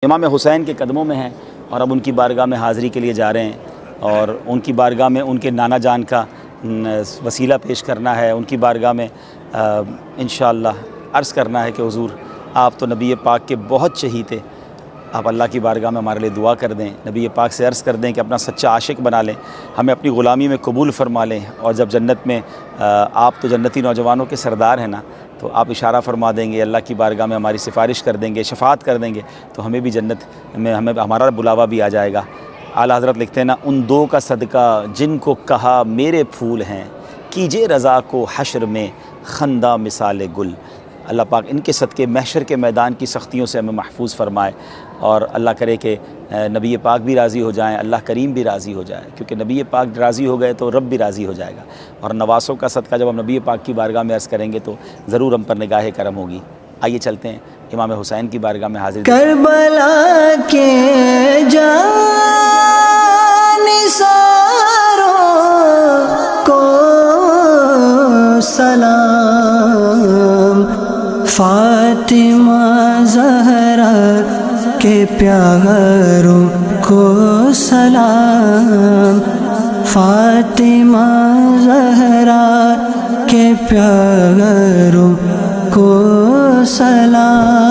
امام حسین کے قدموں میں ہیں اور اب ان کی بارگاہ میں حاضری کے لیے جا رہے ہیں اور ان کی بارگاہ میں ان کے نانا جان کا وسیلہ پیش کرنا ہے، ان کی بارگاہ میں انشاءاللہ عرض کرنا ہے کہ حضور آپ تو نبی پاک کے بہت چہیتے، آپ اللہ کی بارگاہ میں ہمارے لیے دعا کر دیں، نبی پاک سے عرض کر دیں کہ اپنا سچا عاشق بنا لیں، ہمیں اپنی غلامی میں قبول فرما لیں، اور جب جنت میں آپ تو جنتی نوجوانوں کے سردار ہیں نا، تو آپ اشارہ فرما دیں گے، اللہ کی بارگاہ میں ہماری سفارش کر دیں گے، شفاعت کر دیں گے، تو ہمیں بھی جنت میں ہمارا بلاوا بھی آ جائے گا۔ اعلیٰ حضرت لکھتے ہیں نا، ان دو کا صدقہ جن کو کہا میرے پھول ہیں، کیجے رضا کو حشر میں خندہ مثال گل۔ اللہ پاک ان کے صدقے محشر کے میدان کی سختیوں سے ہمیں محفوظ فرمائے، اور اللہ کرے کہ نبی پاک بھی راضی ہو جائیں، اللہ کریم بھی راضی ہو جائے، کیونکہ نبی پاک راضی ہو گئے تو رب بھی راضی ہو جائے گا، اور نواسوں کا صدقہ جب ہم نبی پاک کی بارگاہ میں عرض کریں گے تو ضرور ہم پر نگاہ کرم ہوگی۔ آئیے چلتے ہیں امام حسین کی بارگاہ میں حاضر۔ کربلا کے جانثاروں کو سلام، فاطمہ زہرا کے پیاروں کو سلام، فاطمہ زہرا کے پیاروں کو سلام۔